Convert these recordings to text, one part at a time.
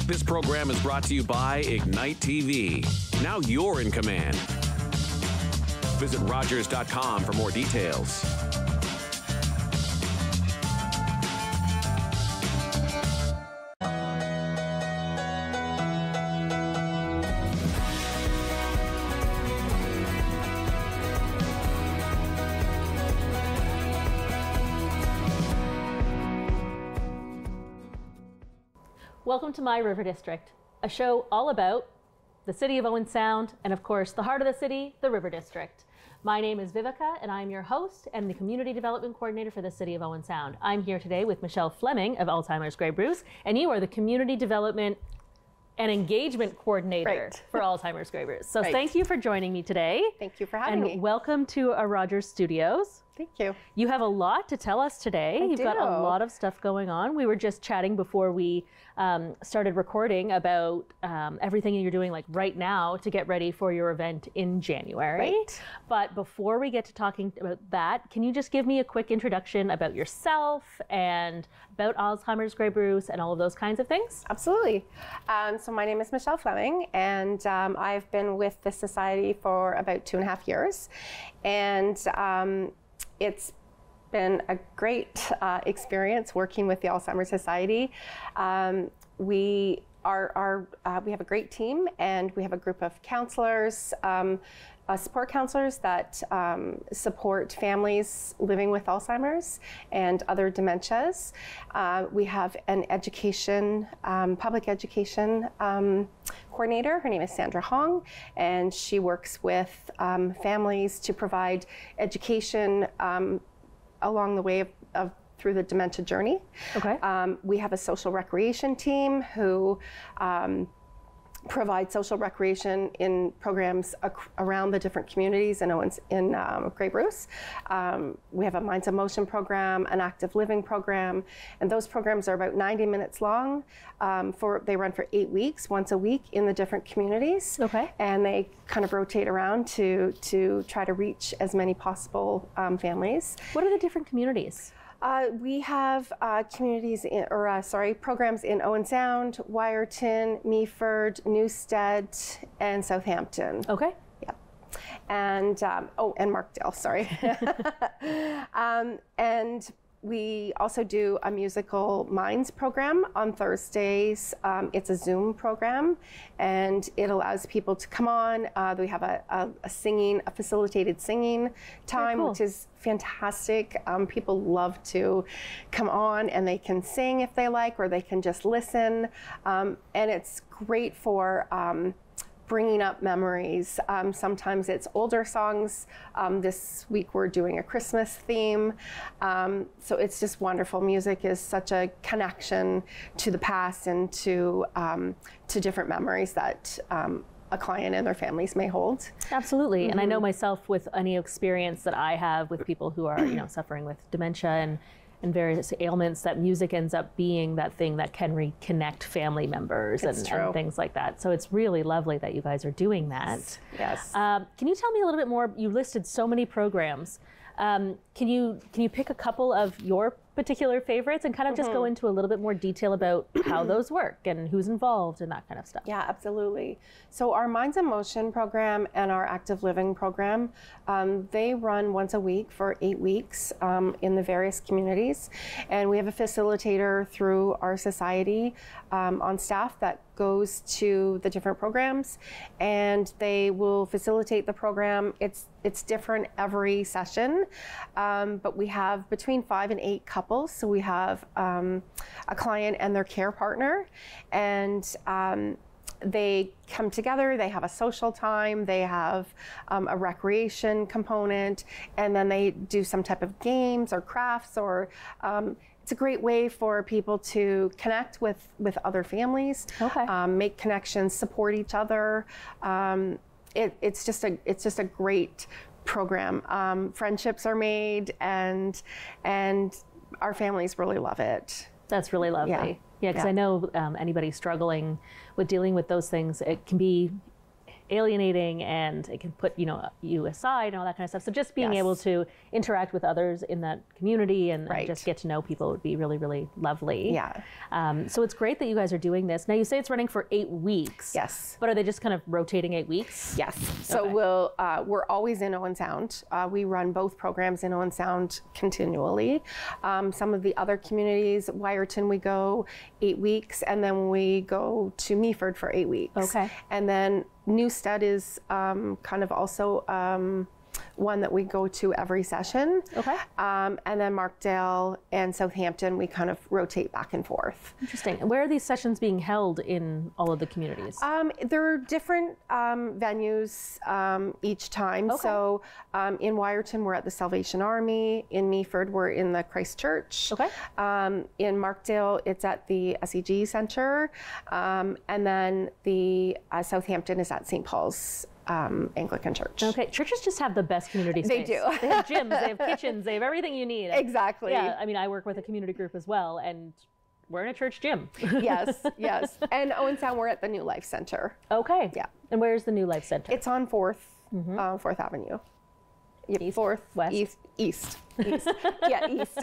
This program is brought to you by Ignite TV. Now you're in command. Visit Rogers.com for more details. Welcome to My River District, a show all about the city of Owen Sound and, of course, the heart of the city, the River District. My name is Viveca, and I'm your host and the Community Development Coordinator for the city of Owen Sound. I'm here today with Michelle Fleming of Alzheimer's Grey Bruce, and you are the Community Development and Engagement Coordinator for Alzheimer's Grey Bruce. So thank you for joining me today. Thank you for having me. And welcome to our Rogers Studios. Thank you. You have a lot to tell us today. You've got a lot of stuff going on. We were just chatting before we started recording about everything you're doing like right now to get ready for your event in January. Right. But before we get to talking about that, can you just give me a quick introduction about yourself and about Alzheimer's Grey Bruce and all of those kinds of things? Absolutely. So my name is Michelle Fleming, and I've been with the Society for about 2.5 years. And it's been a great experience working with the Alzheimer's Society. We have a great team, and we have a group of counselors, support counselors that support families living with Alzheimer's and other dementias. We have an education, public education coordinator. Her name is Sandra Hong, and she works with families to provide education along the way of through the dementia journey. Okay. We have a social recreation team who provide social recreation in programs around the different communities in Grey Bruce. We have a Minds of Motion program, an active living program, and those programs are about 90 minutes long. They run for 8 weeks, once a week in the different communities. Okay. And they kind of rotate around to try to reach as many possible families. What are the different communities? We have programs in Owen Sound, Wyerton, Meaford, Newstead, and Southampton. Okay. Yeah. And, and Markdale, sorry. And we also do a musical Minds program on Thursdays. It's a Zoom program, and it allows people to come on. We have a facilitated singing time, which is fantastic. People love to come on, and they can sing if they like, or they can just listen. And it's great for bringing up memories. Sometimes it's older songs. This week we're doing a Christmas theme. So it's just wonderful. Music is such a connection to the past and to different memories that a client and their families may hold. Absolutely. Mm-hmm. And I know myself, with any experience that I have with people who are suffering with dementia and various ailments, that music ends up being that thing that can reconnect family members and things like that. So it's really lovely that you guys are doing that. Yes. Can you tell me a little bit more? You listed so many programs. Can you pick a couple of your particular favorites and kind of just go into a little bit more detail about how those work and who's involved and that kind of stuff? Yeah, absolutely. So our Minds in Motion program and our Active Living program, they run once a week for 8 weeks in the various communities. And we have a facilitator through our society on staff that goes to the different programs, and they will facilitate the program. It's different every session, but we have between 5 and 8 couples. So we have a client and their care partner, and they come together, they have a social time, they have a recreation component, and then they do some type of games or crafts, or it's a great way for people to connect with other families, make connections, support each other. It's just a great program. Friendships are made, and our families really love it. That's really lovely. Yeah, because I know anybody struggling with dealing with those things, it can be alienating, and it can put you aside and all that kind of stuff. So just being able to interact with others in that community and just get to know people would be really, really lovely. Yeah. So it's great that you guys are doing this. Now you say it's running for 8 weeks. Yes. But are they just kind of rotating 8 weeks? Yes. So we're always in Owen Sound. We run both programs in Owen Sound continually. Some of the other communities, Wyerton, we go 8 weeks, and then we go to Meaford for 8 weeks. Okay. And then Newstead is kind of also one that we go to every session. Okay. And then Markdale and Southampton, we kind of rotate back and forth. Interesting. And where are these sessions being held in all of the communities? There are different venues each time. Okay. So in Wyerton, we're at the Salvation Army. In Meaford, we're in the Christ Church. Okay. In Markdale, it's at the SEG Center. And then the Southampton is at St. Paul's Anglican Church. Okay, churches just have the best community space. They do. They have gyms, they have kitchens, they have everything you need. Exactly. Yeah, I mean, I work with a community group as well, and we're in a church gym. Yes, yes. And Owen Sound, we're at the New Life Center. Okay. Yeah. And where's the New Life Center? It's on 4th Avenue. Yep, East, 4th, west? East. Yeah, east.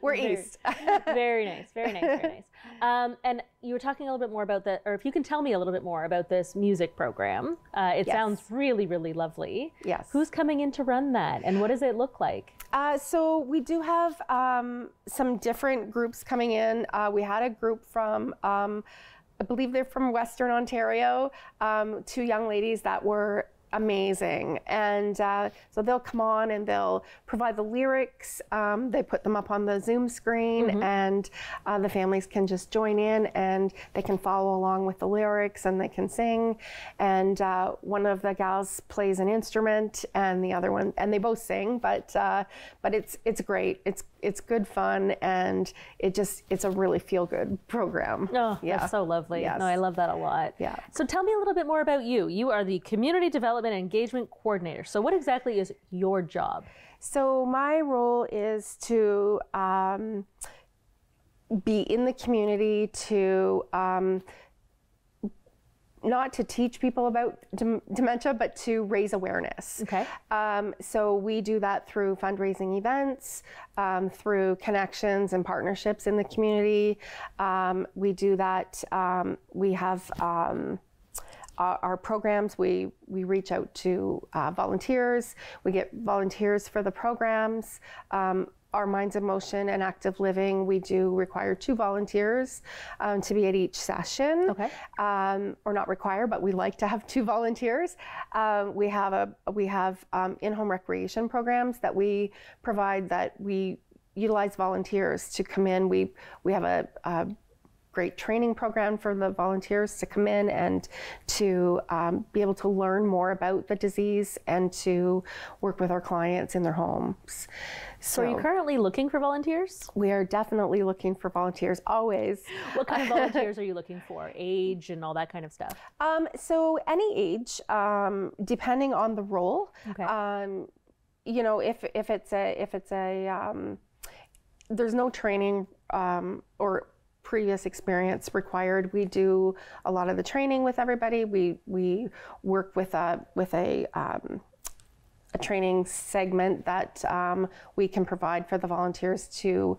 We're east. Very nice, very nice, very nice. And you were talking a little bit more about or if you can tell me a little bit more about this music program. It sounds really, really lovely. Yes. Who's coming in to run that, and what does it look like? So we do have some different groups coming in. We had a group from, I believe they're from Western Ontario, 2 young ladies that were amazing, and so they'll come on and they'll provide the lyrics. They put them up on the Zoom screen, and the families can just join in and they can follow along with the lyrics and they can sing. And one of the gals plays an instrument, and the other one, and they both sing. But it's great. It's good fun, and it's a really feel good program. Oh, yeah, that's so lovely. Yes. No, I love that a lot. Yeah. So tell me a little bit more about you. You are the Community Development and Engagement Coordinator. So what exactly is your job? So my role is to be in the community to not to teach people about dementia, but to raise awareness. Okay. So we do that through fundraising events, through connections and partnerships in the community. We do that. We have our programs. We reach out to volunteers. We get volunteers for the programs. Our Minds in Motion and Active Living, we do require 2 volunteers to be at each session. Okay. Or not require, but we like to have 2 volunteers. We have in-home recreation programs that we provide, that we utilize volunteers to come in. We have a great training program for the volunteers to come in and to be able to learn more about the disease and to work with our clients in their homes. So are you currently looking for volunteers? We are definitely looking for volunteers, always. What kind of volunteers are you looking for? Age and all that kind of stuff? So any age, depending on the role. Okay. You know, if it's a there's no training or previous experience required. We do a lot of the training with everybody. We work with a training segment that we can provide for the volunteers to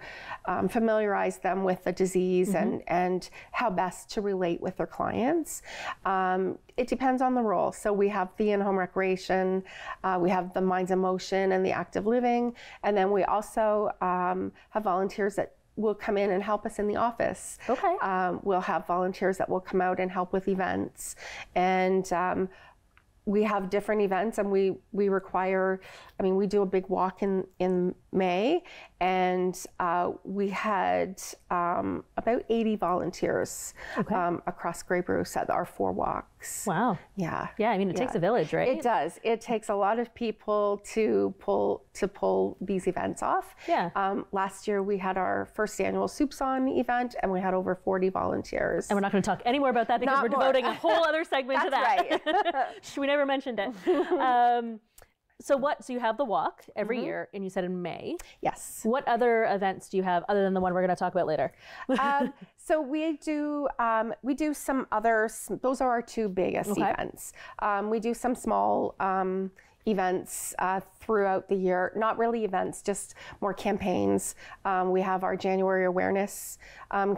familiarize them with the disease and how best to relate with their clients. It depends on the role. So we have the in-home recreation, we have the Minds in Motion and the Active Living, and then we also have volunteers that will come in and help us in the office. Okay. We'll have volunteers that will come out and help with events, and we have different events, and we require, I mean, we do a big walk in May, and we had about 80 volunteers across Grey Bruce at our 4 walks. Wow. Yeah. Yeah, I mean, it takes a village, right? It does. It takes a lot of people to pull these events off. Yeah. Last year we had our first annual Soups On event, and we had over 40 volunteers. And we're not going to talk any more about that because we're devoting a whole other segment to that. That's right. We never mentioned it. So you have the walk every year, and you said in May. Yes. What other events do you have other than the one we're going to talk about later? So we do some others. Those are our two biggest events. We do some small events throughout the year. Not really events, just more campaigns. We have our January awareness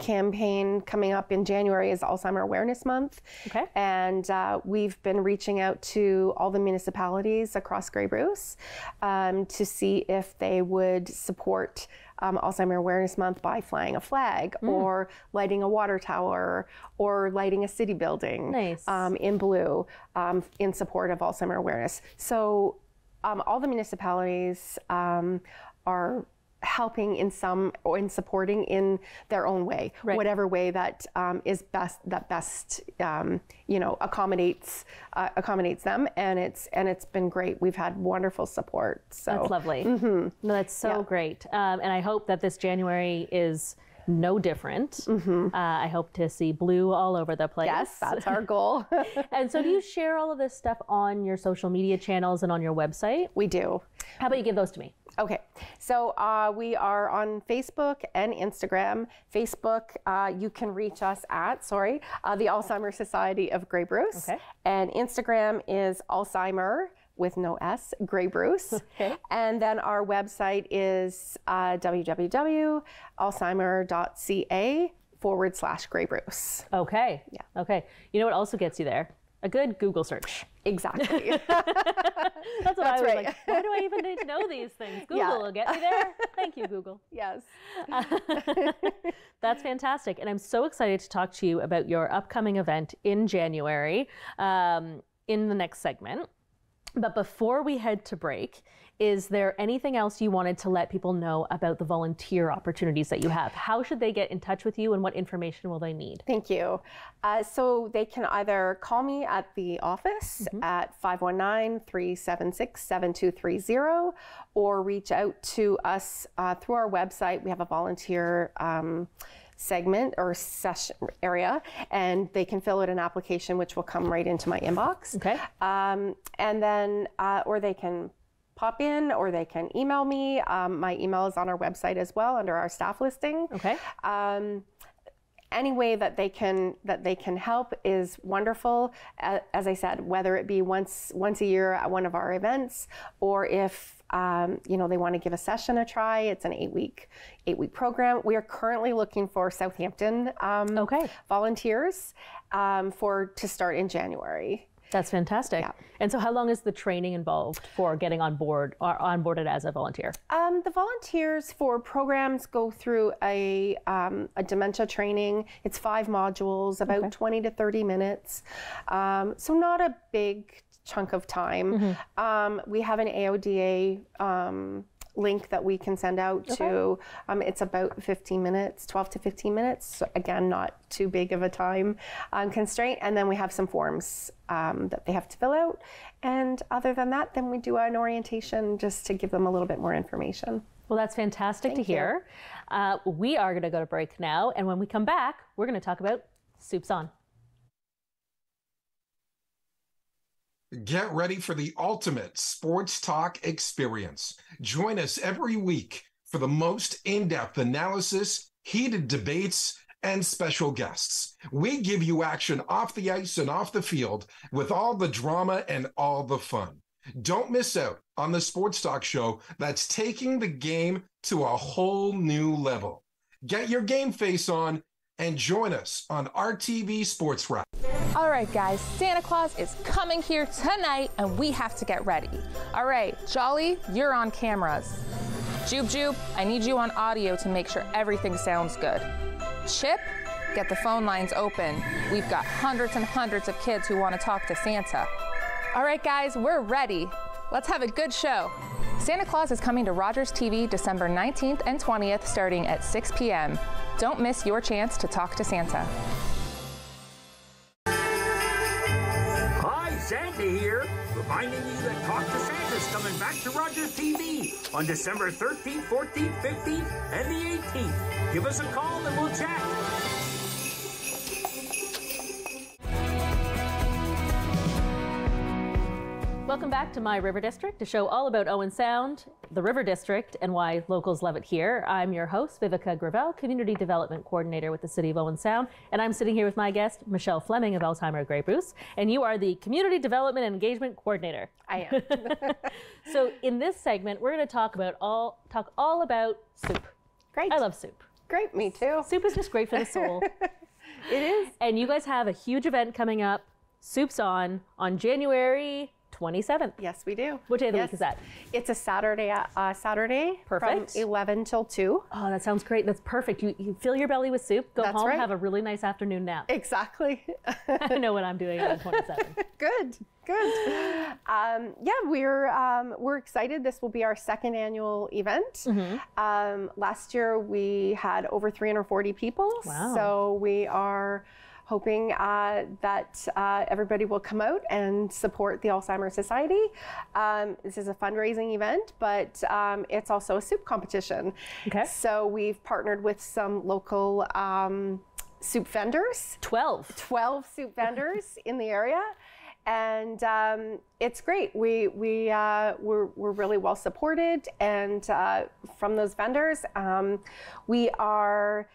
campaign coming up in January is Alzheimer Awareness Month. Okay. And we've been reaching out to all the municipalities across Grey Bruce to see if they would support Alzheimer Awareness Month by flying a flag or lighting a water tower or lighting a city building in blue in support of Alzheimer awareness. So all the municipalities are helping in some or in supporting in their own way, whatever way that is best, accommodates them, and it's been great. We've had wonderful support. So that's lovely. No, that's so great, and I hope that this January is no different. I hope to see blue all over the place. Yes, that's our goal. And so do you share all of this stuff on your social media channels and on your website? We do. How about you give those to me? Okay, so we are on Facebook and Instagram. Facebook, you can reach us at, the Alzheimer Society of Grey Bruce. Okay. And Instagram is Alzheimer with no S, Grey Bruce. Okay. And then our website is www.alzheimer.ca/Grey Bruce. Okay. Yeah. Okay. You know what also gets you there? A good Google search. Exactly. That's what I was like. Why do I even need to know these things? Google will get me there. Thank you, Google. Yes. That's fantastic. And I'm so excited to talk to you about your upcoming event in January in the next segment. But before we head to break, is there anything else you wanted to let people know about the volunteer opportunities that you have? How should they get in touch with you, and what information will they need? Thank you. So they can either call me at the office at 519-376-7230 or reach out to us through our website. We have a volunteer segment or session area, and they can fill out an application which will come right into my inbox. Okay. And then, or they can pop in, or they can email me. My email is on our website as well under our staff listing. Okay. Any way that they can help is wonderful. As I said, whether it be once a year at one of our events, or if they want to give a session a try. It's an 8-week program. We are currently looking for Southampton volunteers to start in January. That's fantastic. Yeah. And so how long is the training involved for getting on board or onboarded as a volunteer? The volunteers for programs go through a dementia training. It's 5 modules, about 20 to 30 minutes. So not a big chunk of time. We have an AODA link that we can send out to. It's about 15 minutes, 12 to 15 minutes. So again, not too big of a time constraint. And then we have some forms that they have to fill out. And other than that, then we do an orientation just to give them a little bit more information. Well, that's fantastic to hear. We are going to go to break now. And when we come back, we're going to talk about Soup's On. Get ready for the ultimate sports talk experience. Join us every week for the most in-depth analysis, heated debates, and special guests. We give you action off the ice and off the field with all the drama and all the fun. Don't miss out on the sports talk show that's taking the game to a whole new level. Get your game face on and join us on RTV Sports Wrap. All right, guys, Santa Claus is coming here tonight, and we have to get ready. All right, Jolly, you're on cameras. Jube Jube, I need you on audio to make sure everything sounds good. Chip, get the phone lines open. We've got hundreds and hundreds of kids who want to talk to Santa. All right, guys, we're ready. Let's have a good show. Santa Claus is coming to Rogers TV December 19th and 20th starting at 6 p.m. Don't miss your chance to talk to Santa. Hi, Santa here, reminding you that Talk to Santa's coming back to Rogers TV on December 13th, 14th, 15th, and the 18th. Give us a call and we'll chat. Welcome back to My River District, a show all about Owen Sound, the River District, and why locals love it here. I'm your host, Viveca Gravel, Community Development Coordinator with the City of Owen Sound, and I'm sitting here with my guest, Michelle Fleming of Alzheimer Grey Goose, and you are the Community Development and Engagement Coordinator. I am. So in this segment, we're going to talk all about soup. Great. I love soup. Great, me too. Soup is just great for the soul. It is. And you guys have a huge event coming up, Soup's on January 27th. Yes, we do. What day of the week is that? It's a Saturday. Perfect. From 11 till 2. Oh, that sounds great. That's perfect. You fill your belly with soup, go That's home, right. have a really nice afternoon nap. Exactly. I know what I'm doing on the 27th. Good. Yeah, we're excited. This will be our second annual event. Last year we had over 340 people. Wow. So we are hoping that everybody will come out and support the Alzheimer's Society. This is a fundraising event, but it's also a soup competition. Okay. So we've partnered with some local soup vendors. 12 soup vendors in the area. And it's great. We're really well supported, and from those vendors, we are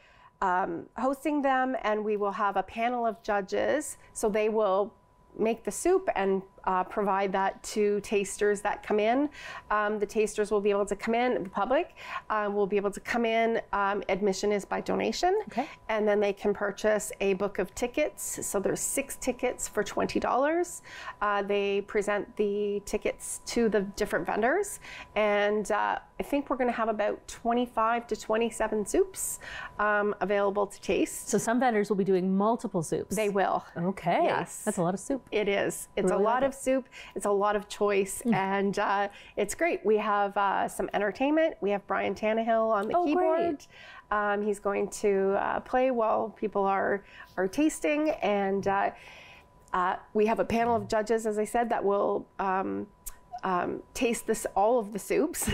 hosting them, and we will have a panel of judges. So they will make the soup and provide that to tasters that come in. The tasters will be able to come in, the public will be able to come in. Admission is by donation. Okay. And then they can purchase a book of tickets. So there's 6 tickets for $20. They present the tickets to the different vendors. And I think we're going to have about 25 to 27 soups available to taste. So some vendors will be doing multiple soups. They will. Okay. Yes. That's a lot of soup. It is. It's Really a lot like of soup. It's a lot of choice, and it's great. We have some entertainment. We have Brian Tannehill on the keyboard. He's going to play while people are tasting, and we have a panel of judges, as I said, that will taste all of the soups,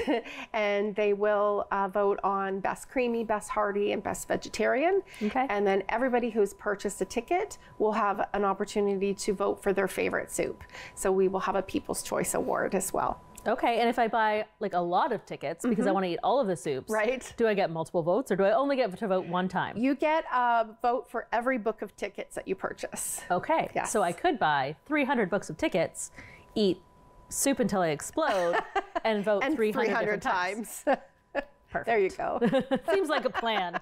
and they will vote on best creamy, best hearty, and best vegetarian. Okay. And then everybody who's purchased a ticket will have an opportunity to vote for their favorite soup. So we will have a People's Choice Award as well. Okay, and if I buy like a lot of tickets because I want to eat all of the soups, Right. do I get multiple votes, or do I only get to vote one time? You get a vote for every book of tickets that you purchase. Okay, Yes. so I could buy 300 books of tickets, eat soup until I explode, and vote And 300 300 different times. Perfect. There you go. Seems like a plan.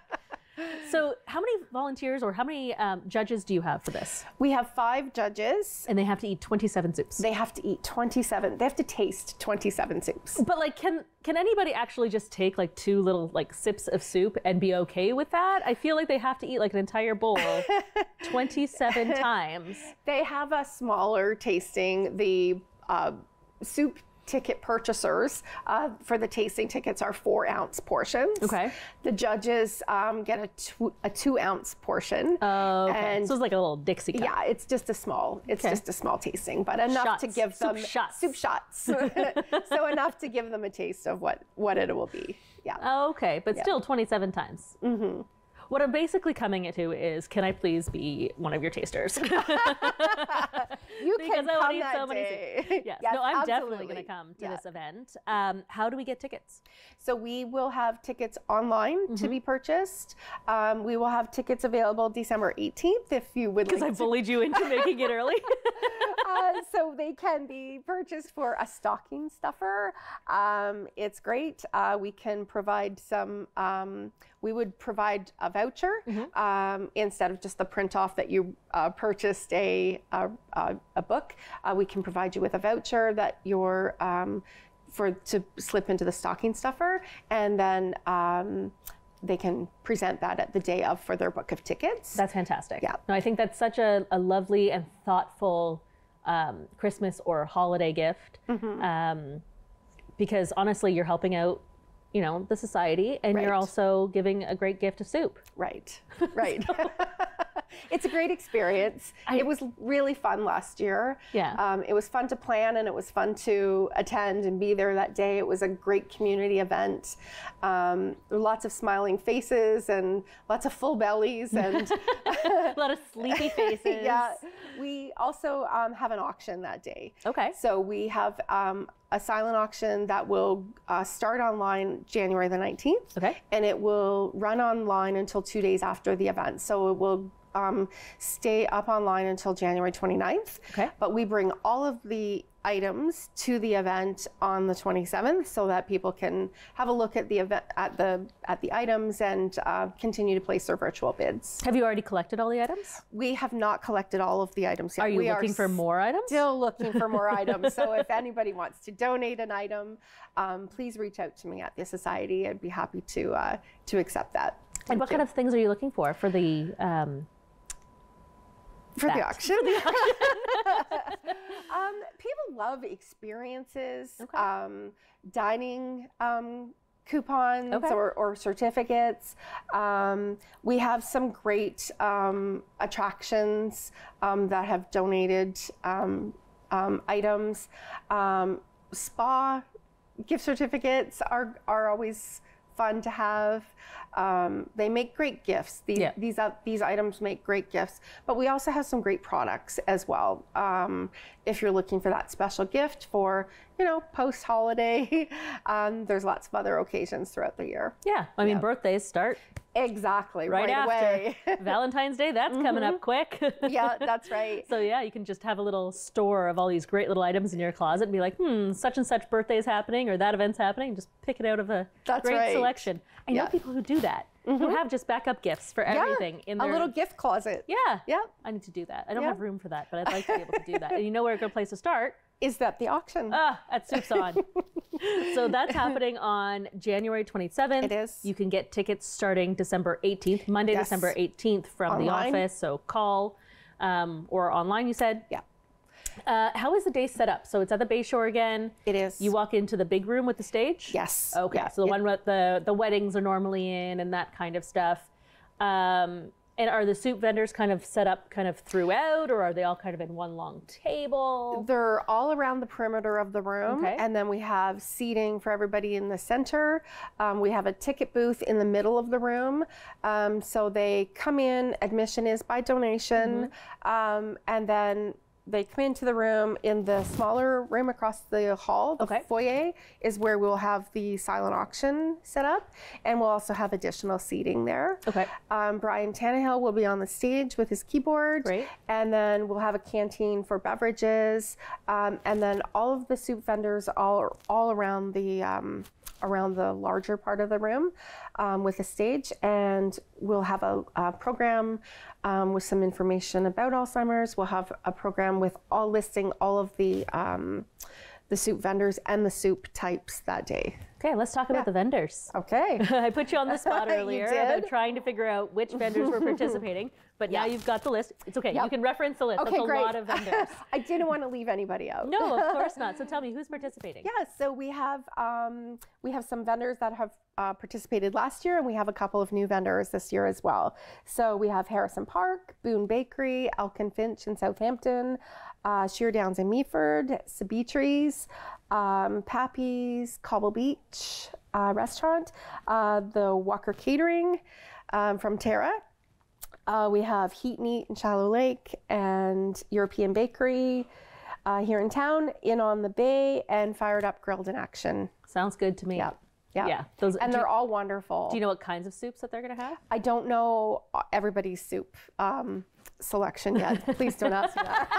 So how many volunteers or how many judges do you have for this? We have 5 judges. And they have to eat 27 soups. They have to eat 27. They have to taste 27 soups. But like, can anybody actually just take like 2 little like sips of soup and be okay with that? I feel like they have to eat like an entire bowl 27 times. They have a smaller tasting. The soup ticket purchasers for the tasting tickets are 4-ounce portions. Okay. The judges get a 2-ounce portion. Oh, okay. And so it's like a little Dixie cup. yeah, it's just a small tasting, but enough to Shots. give them Soup shots. So enough to give them a taste of what it will be. Yeah. Oh, okay, but still 27 times. Mm-hmm. What I'm basically coming to is, can I please be one of your tasters? You Because can I want come to eat that so many day. soups. Yes. Yes, No, I'm definitely absolutely. going to come to Yeah. this event. How do we get tickets? So we will have tickets online to be purchased. We will have tickets available December 18th if you would like Because I bullied you into making it early. so they can be purchased for a stocking stuffer. It's great. We can provide some, we would provide a voucher instead of just the print off that you purchased a book. We can provide you with a voucher that you're to slip into the stocking stuffer, and then they can present that at the day of for their book of tickets. That's fantastic. Yeah. No, I think that's such a lovely and thoughtful Christmas or holiday gift, because honestly, you're helping out, the society, and you're Right. also giving a great gift of soup. Right, right. It's a great experience. It was really fun last year. Yeah. It was fun to plan, and it was fun to attend and be there that day. It was a great community event. There were lots of smiling faces and lots of full bellies and a lot of sleepy faces. Yeah. We also have an auction that day. Okay. So we have a silent auction that will start online January the 19th. Okay. And it will run online until 2 days after the event. So it will stay up online until January 29th. Okay. But we bring all of the items to the event on the 27th so that people can have a look at the event at the items and continue to place their virtual bids. Have you already collected all the items? We have not collected all of the items yet. Are you looking for more items? Still looking for more items. So if anybody wants to donate an item, please reach out to me at the Society. I'd be happy to accept that. And what kind of things are you looking for the the auction? People love experiences, Okay. Dining coupons Okay. or certificates. We have some great attractions that have donated items. Spa gift certificates are always fun to have. They make great gifts. These items make great gifts, but we also have some great products as well. If you're looking for that special gift for, post-holiday, there's lots of other occasions throughout the year. Yeah, I mean, birthdays start Exactly, right after. away. Valentine's Day, that's coming up quick. Yeah, that's right. So yeah, you can just have a little store of all these great little items in your closet and be like, such and such birthday is happening or that event's happening. Just pick it out of a great selection. I know people who do that, who have just backup gifts for everything in their... A little gift closet. Yeah. Yeah. I need to do that. I don't have room for that, but I'd like to be able to do that. And you know where a good place to start? Is that the auction? At Soup's On. So that's happening on January 27th. It is. You can get tickets starting December 18th, Monday, Yes. December 18th from Online. the office. So call or online, you said? Yeah. How is the day set up? So it's at the Bayshore again. It is. You walk into the big room with the stage? Yes. Okay. Yeah. So the one with the weddings are normally in and that kind of stuff. And are the soup vendors kind of set up kind of throughout, or are they all kind of in one long table? They're all around the perimeter of the room, Okay. and then we have seating for everybody in the center. We have a ticket booth in the middle of the room. So they come in, admission is by donation, and then they come into the room. In the smaller room across the hall, the Okay. foyer, is where we'll have the silent auction set up, and we'll also have additional seating there. Okay. Brian Tannehill will be on the stage with his keyboard. Great. And then we'll have a canteen for beverages, and then all of the soup vendors all around the larger part of the room with a stage, and we'll have a program with some information about Alzheimer's. We'll have a program with listing all of the soup vendors and the soup types that day. Okay, let's talk about the vendors. Okay. I put you on the spot You earlier did. about trying to figure out which vendors were participating, but now you've got the list. It's okay, Yep. you can reference the list. Okay, That's a great. lot of vendors. I didn't want to leave anybody out. No, of course not. So tell me, who's participating? Yeah, so we have some vendors that have participated last year, and we have a couple of new vendors this year as well. So we have Harrison Park, Boone Bakery, Elkin Finch in Southampton, Sheer Downs in Meaford, Sabitre's, Pappy's, Cobble Beach Restaurant, the Walker Catering from Tara. We have Heat and Eat in Shallow Lake and European Bakery here in town, In on the Bay, and Fired Up Grilled in Action. Sounds good to me. Yeah. Yeah. Yeah. Those, And they're all wonderful. do you know what kinds of soups that they're going to have? I don't know everybody's soup selection yet. Please don't ask me that.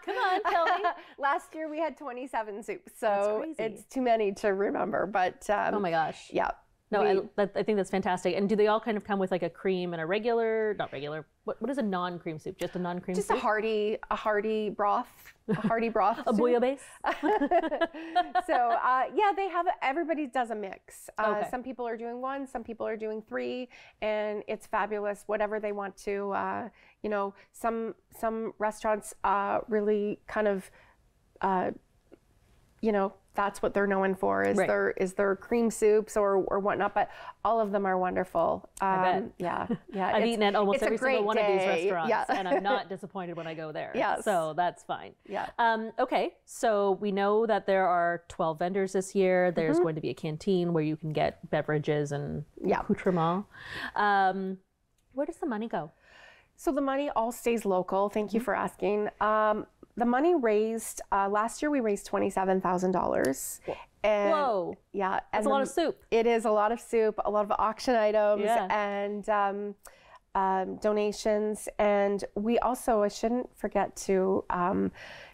Come on, tell me. Last year we had 27 soups, so That's crazy. it's too many to remember. But Oh my gosh. yeah. No, I think that's fantastic. And do they all kind of come with like a cream and a regular, not regular, what is a non-cream soup? Just a non-cream Just soup? a hearty broth, A soup. bouillabaisse? So yeah, everybody does a mix. Okay. Some people are doing one, some people are doing three, and it's fabulous. Whatever they want to, some restaurants really kind of, that's what they're known for, is Right. their cream soups or whatnot, but all of them are wonderful. I bet. Yeah, yeah. I've eaten at almost it's a every single great one of these day. restaurants, Yeah. and I'm not disappointed when I go there. Yes. So that's fine. Yeah. Okay, so we know that there are 12 vendors this year. There's going to be a canteen where you can get beverages and accoutrements. Where does the money go? So the money all stays local. Thank you for asking. The money raised, last year we raised $27,000. Whoa. Yeah. That's a lot of soup. It is a lot of soup, a lot of auction items, Yeah. and donations. And we also, I shouldn't forget to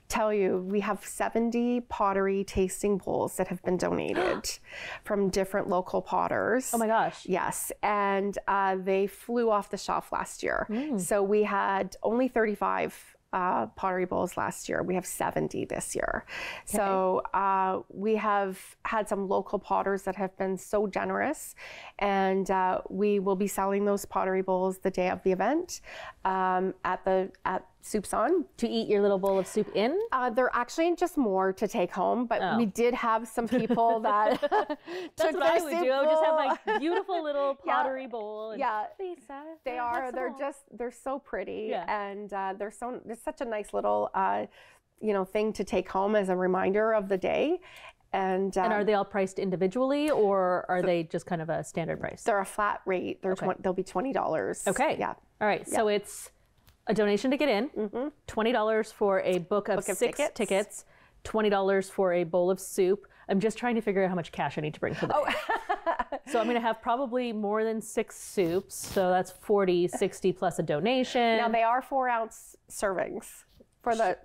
tell you, we have 70 pottery tasting bowls that have been donated from different local potters. Oh my gosh. Yes, and they flew off the shelf last year. So we had only 35 pottery bowls last year. We have 70 this year. Okay. So we have had some local potters that have been so generous, and we will be selling those pottery bowls the day of the event at Soup's On. To eat your little bowl of soup in? They're actually just more to take home, but we did have some people that That's what I would do. I would just have my beautiful little pottery Yeah. bowl. And Yeah, Lisa, they are. They're so pretty, Yeah. and they're such a nice little thing to take home as a reminder of the day. And are they all priced individually, or are they just kind of a standard price? They're a flat rate. They'll be $20. Okay. Yeah. All right. So it's a donation to get in, $20 for a book of 6 tickets, $20 for a bowl of soup. I'm just trying to figure out how much cash I need to bring for the day. So I'm going to have probably more than 6 soups. So that's 40, 60 plus a donation. Now they are 4-ounce servings for the.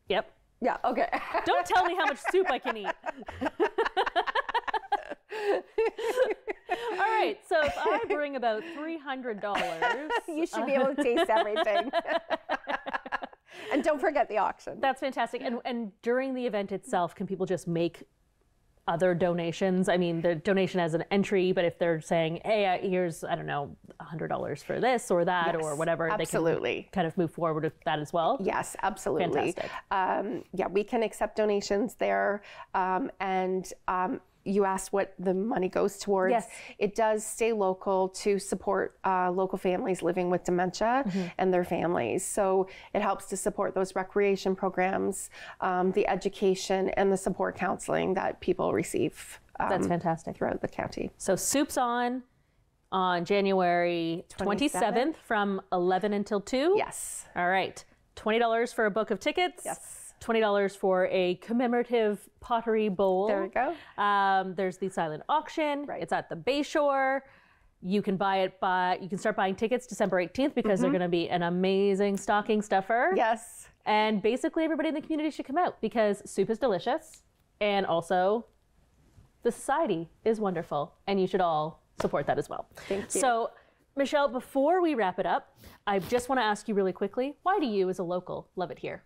Yep. Yeah. Okay. Don't tell me how much soup I can eat. All right, so if I bring about $300, you should be able to taste everything. And don't forget the auction. That's fantastic. And during the event itself, can people just make other donations? I mean, the donation as an entry, but if they're saying, hey, here's, I don't know, $100 for this or that or whatever, absolutely. They can kind of move forward with that as well? Yes, absolutely. Fantastic. Yeah, we can accept donations there. You asked what the money goes towards. Yes. It does stay local to support local families living with dementia and their families. So it helps to support those recreation programs, the education, and the support counseling that people receive. That's fantastic. Throughout the county. So Soup's on January 27th from 11 until 2? Yes. All right. $20 for a book of tickets. Yes. $20 for a commemorative pottery bowl. There we go. There's the silent auction. Right. It's at the Bayshore. You can you can start buying tickets December 18th because they're going to be an amazing stocking stuffer. Yes. And basically everybody in the community should come out because soup is delicious, and also the society is wonderful, and you should all support that as well. Thank you. So, Michelle, before we wrap it up, I just want to ask you really quickly, why do you as a local love it here?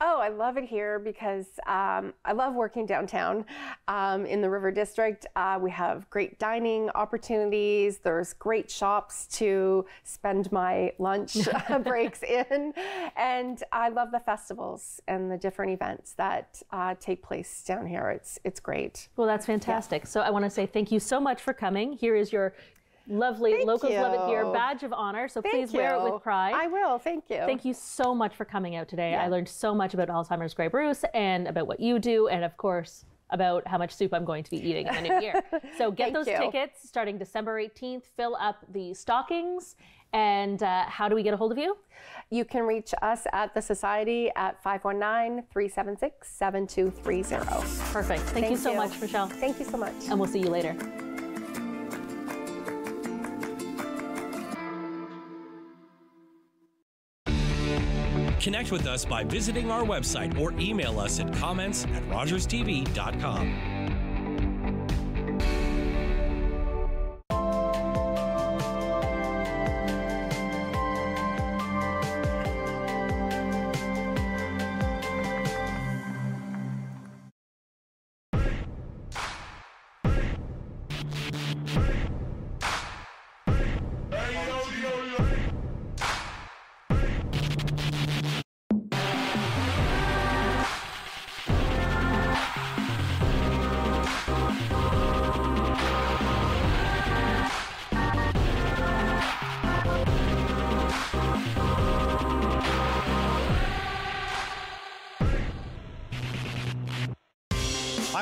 Oh, I love it here because I love working downtown in the River District. We have great dining opportunities. There's great shops to spend my lunch breaks in. And I love the festivals and the different events that take place down here. It's great. Well, that's fantastic. Yeah. So I want to say thank you so much for coming. Here is your lovely Locals Love It Here badge of honor. So please wear it with pride. I will. Thank you. Thank you so much for coming out today. Yeah. I learned so much about Alzheimer's Grey Bruce and about what you do, and of course about how much soup I'm going to be eating in the new year. So get those tickets starting December 18th. Fill up the stockings. And how do we get a hold of you? You can reach us at the Society at 519-376-7230. Perfect. Thank you so much, Michelle. Thank you so much. And we'll see you later. Connect with us by visiting our website or email us at comments@rogerstv.com.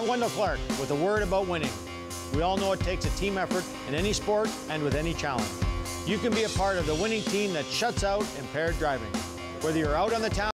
I'm Wendell Clark with a word about winning. We all know it takes a team effort in any sport and with any challenge. You can be a part of the winning team that shuts out impaired driving. Whether you're out on the town